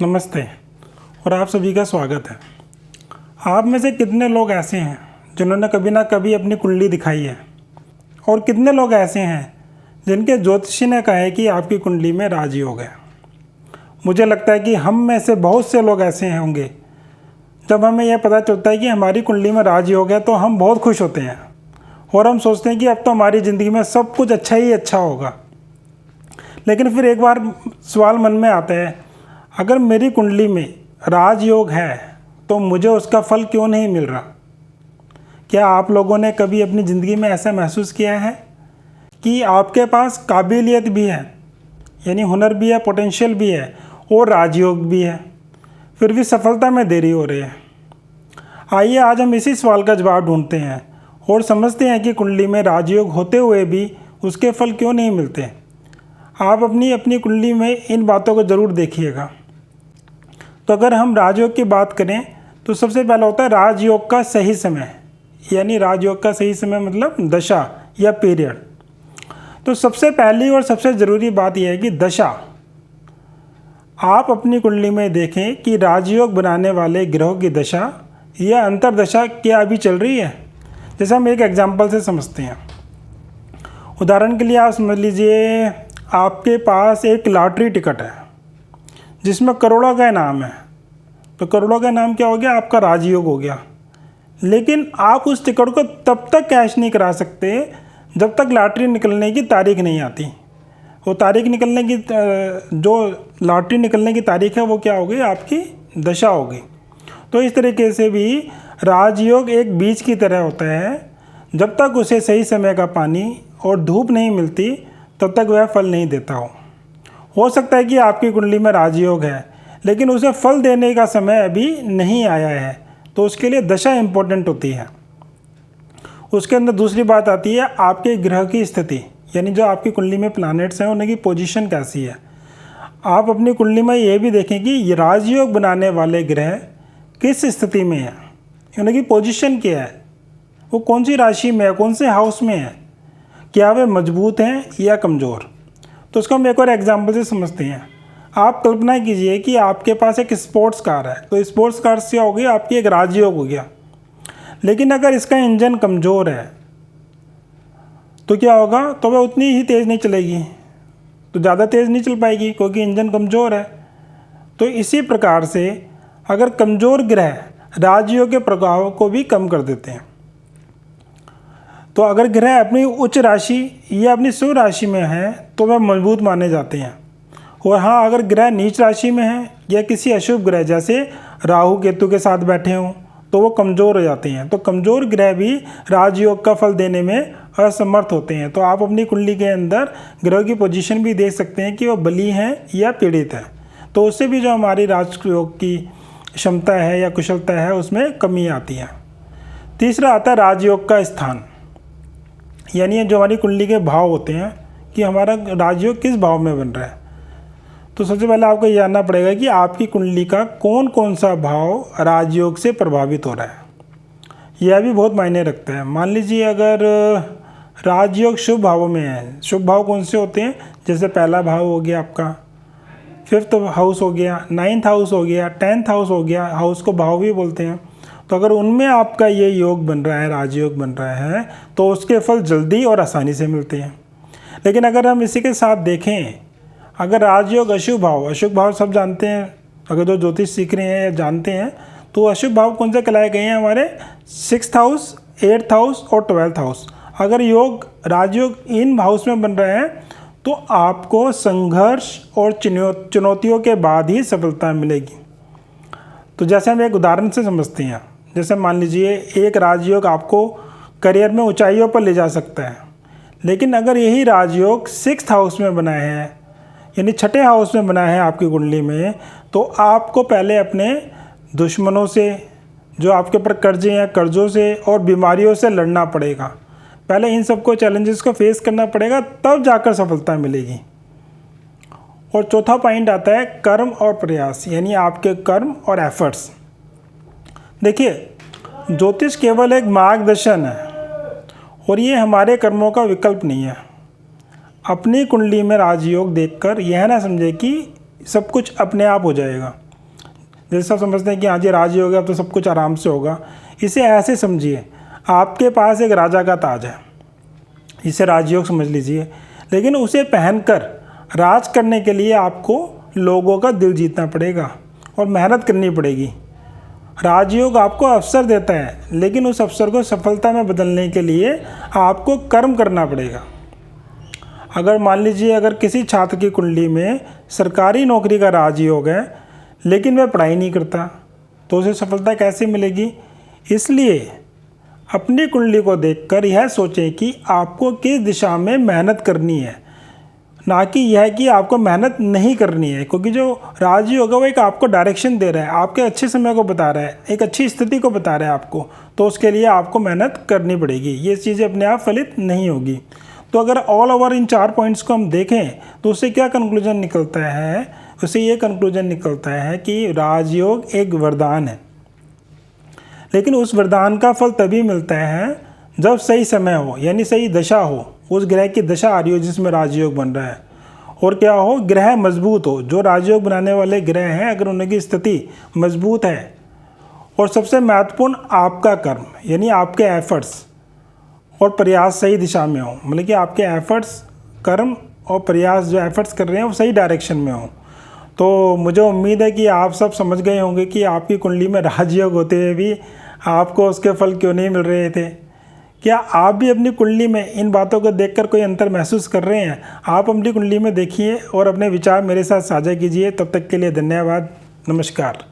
नमस्ते और आप सभी का स्वागत है। आप में से कितने लोग ऐसे हैं जिन्होंने कभी ना कभी अपनी कुंडली दिखाई है, और कितने लोग ऐसे हैं जिनके ज्योतिषी ने कहा है कि आपकी कुंडली में राजयोग है। मुझे लगता है कि हम में से बहुत से लोग ऐसे होंगे, जब हमें यह पता चलता है कि हमारी कुंडली में राजयोग है तो हम बहुत खुश होते हैं और हम सोचते हैं कि अब तो हमारी ज़िंदगी में सब कुछ अच्छा ही अच्छा होगा। लेकिन फिर एक बार सवाल मन में आता है, अगर मेरी कुंडली में राजयोग है तो मुझे उसका फल क्यों नहीं मिल रहा? क्या आप लोगों ने कभी अपनी ज़िंदगी में ऐसा महसूस किया है कि आपके पास काबिलियत भी है, यानी हुनर भी है, पोटेंशियल भी है और राजयोग भी है, फिर भी सफलता में देरी हो रही है? आइए आज हम इसी सवाल का जवाब ढूंढते हैं और समझते हैं कि कुंडली में राजयोग होते हुए भी उसके फल क्यों नहीं मिलते। आप अपनी कुंडली में इन बातों को ज़रूर देखिएगा। तो अगर हम राजयोग की बात करें तो सबसे पहला होता है राजयोग का सही समय, यानी राजयोग का सही समय मतलब दशा या पीरियड। तो सबसे पहली और सबसे ज़रूरी बात यह है कि दशा। आप अपनी कुंडली में देखें कि राजयोग बनाने वाले ग्रहों की दशा या अंतरदशा क्या अभी चल रही है। जैसे हम एक एग्जाम्पल से समझते हैं। उदाहरण के लिए आप समझ लीजिए, आपके पास एक लॉटरी टिकट है जिसमें करोड़ों का इनाम है। तो करोड़ों का इनाम क्या हो गया? आपका राजयोग हो गया। लेकिन आप उस टिकट को तब तक कैश नहीं करा सकते जब तक लॉटरी निकलने की तारीख नहीं आती। वो तारीख निकलने की जो लॉटरी निकलने की तारीख है वो क्या हो गई? आपकी दशा हो गई। तो इस तरीके से भी राजयोग एक बीज की तरह होता है। जब तक उसे सही समय का पानी और धूप नहीं मिलती तब तक वह फल नहीं देता हो सकता है कि आपकी कुंडली में राजयोग है लेकिन उसे फल देने का समय अभी नहीं आया है, तो उसके लिए दशा इम्पोर्टेंट होती है। उसके अंदर दूसरी बात आती है आपके ग्रह की स्थिति, यानी जो आपकी कुंडली में प्लैनेट्स हैं उनकी पोजीशन कैसी है। आप अपनी कुंडली में ये भी देखें कि राजयोग बनाने वाले ग्रह किस स्थिति में है, उनकी पोजीशन क्या है, वो कौन सी राशि में है, कौन से हाउस में है, क्या वे मजबूत हैं या कमज़ोर। तो उसको हम एक और एग्जाम्पल से समझते हैं। आप कल्पना कीजिए कि आपके पास एक स्पोर्ट्स कार है। तो स्पोर्ट्स कार से क्या हो गई? आपकी एक राजयोग हो गया। लेकिन अगर इसका इंजन कमज़ोर है तो क्या होगा? तो वह उतनी ही तेज़ नहीं चलेगी, तो ज़्यादा तेज़ नहीं चल पाएगी क्योंकि इंजन कमज़ोर है। तो इसी प्रकार से अगर कमज़ोर ग्रह राजयोग के प्रभाव को भी कम कर देते हैं। तो अगर ग्रह अपनी उच्च राशि या अपनी शुभ राशि में है तो वह मजबूत माने जाते हैं। और हाँ, अगर ग्रह नीच राशि में है या किसी अशुभ ग्रह जैसे राहु केतु के साथ बैठे हों तो वो कमज़ोर हो जाते हैं। तो कमज़ोर ग्रह भी राजयोग का फल देने में असमर्थ होते हैं। तो आप अपनी कुंडली के अंदर ग्रह की पोजीशन भी देख सकते हैं कि वो बली हैं या पीड़ित हैं। तो उससे भी जो हमारी राजयोग की क्षमता है या कुशलता है उसमें कमी आती है। तीसरा आता है राजयोग का स्थान, यानी जो हमारी कुंडली के भाव होते हैं कि हमारा राजयोग किस भाव में बन रहा है। तो सबसे पहले आपको ये जानना पड़ेगा कि आपकी कुंडली का कौन कौन सा भाव राजयोग से प्रभावित हो रहा है। यह भी बहुत मायने रखता है। मान लीजिए अगर राजयोग शुभ भावों में है, शुभ भाव कौन से होते हैं? जैसे पहला भाव हो गया आपका, 5th हाउस हो गया, 9th हाउस हो गया, 10th हाउस हो गया, हाउस को भाव भी बोलते हैं। तो अगर उनमें आपका ये योग बन रहा है, राजयोग बन रहा है, तो उसके फल जल्दी और आसानी से मिलते हैं। लेकिन अगर हम इसी के साथ देखें, अगर राजयोग अशुभ भाव सब जानते हैं, अगर जो ज्योतिष सीख रहे हैं या जानते हैं तो अशुभ भाव कौन से कहलाए गए हैं? हमारे 6th हाउस, 8th हाउस और 12th हाउस। अगर योग राजयोग इन हाउस में बन रहे हैं तो आपको संघर्ष और चुनौतियों के बाद ही सफलता मिलेगी। तो जैसे हम एक उदाहरण से समझते हैं, जैसे मान लीजिए एक राजयोग आपको करियर में ऊंचाइयों पर ले जा सकता है। लेकिन अगर यही राजयोग 6th हाउस में बना है, यानी 6ठे हाउस में बना है आपकी कुंडली में, तो आपको पहले अपने दुश्मनों से, जो आपके ऊपर कर्जे हैं, कर्जों से और बीमारियों से लड़ना पड़ेगा। पहले इन सबको चैलेंजेस को फेस करना पड़ेगा, तब जाकर सफलता मिलेगी। और चौथा पॉइंट आता है कर्म और प्रयास, यानी आपके कर्म और एफर्ट्स। देखिए, ज्योतिष केवल एक मार्गदर्शन है और ये हमारे कर्मों का विकल्प नहीं है। अपनी कुंडली में राजयोग देखकर यह ना समझे कि सब कुछ अपने आप हो जाएगा। जैसे आप समझते हैं कि हाँ जी राजयोग है, अब तो सब कुछ आराम से होगा। इसे ऐसे समझिए, आपके पास एक राजा का ताज है, इसे राजयोग समझ लीजिए, लेकिन उसे पहनकर राज करने के लिए आपको लोगों का दिल जीतना पड़ेगा और मेहनत करनी पड़ेगी। राजयोग आपको अवसर देता है, लेकिन उस अवसर को सफलता में बदलने के लिए आपको कर्म करना पड़ेगा। अगर मान लीजिए अगर किसी छात्र की कुंडली में सरकारी नौकरी का राजयोग है, लेकिन वह पढ़ाई नहीं करता, तो उसे सफलता कैसे मिलेगी? इसलिए अपनी कुंडली को देखकर यह सोचें कि आपको किस दिशा में मेहनत करनी है, ना कि यह कि आपको मेहनत नहीं करनी है। क्योंकि जो राजयोग है वो एक आपको डायरेक्शन दे रहा है, आपके अच्छे समय को बता रहा है, एक अच्छी स्थिति को बता रहा है आपको, तो उसके लिए आपको मेहनत करनी पड़ेगी। ये चीज़ें अपने आप फलित नहीं होगी। तो अगर ऑल ओवर इन 4 पॉइंट्स को हम देखें तो उससे क्या कंक्लूजन निकलता है? उससे ये कंक्लूजन निकलता है कि राजयोग एक वरदान है, लेकिन उस वरदान का फल तभी मिलता है जब सही समय हो, यानी सही दशा हो, उस ग्रह की दशा आ रही हो जिसमें राजयोग बन रहा है, और क्या हो, ग्रह मजबूत हो। जो राजयोग बनाने वाले ग्रह हैं अगर उनकी स्थिति मजबूत है, और सबसे महत्वपूर्ण आपका कर्म यानी आपके एफर्ट्स और प्रयास सही दिशा में हो, मतलब कि आपके एफर्ट्स, कर्म और प्रयास जो एफर्ट्स कर रहे हैं वो सही डायरेक्शन में हो। तो मुझे उम्मीद है कि आप सब समझ गए होंगे कि आपकी कुंडली में राजयोग होते हुए भी आपको उसके फल क्यों नहीं मिल रहे थे। क्या आप भी अपनी कुंडली में इन बातों को देखकर कोई अंतर महसूस कर रहे हैं? आप अपनी कुंडली में देखिए और अपने विचार मेरे साथ साझा कीजिए। तब तक के लिए धन्यवाद, नमस्कार।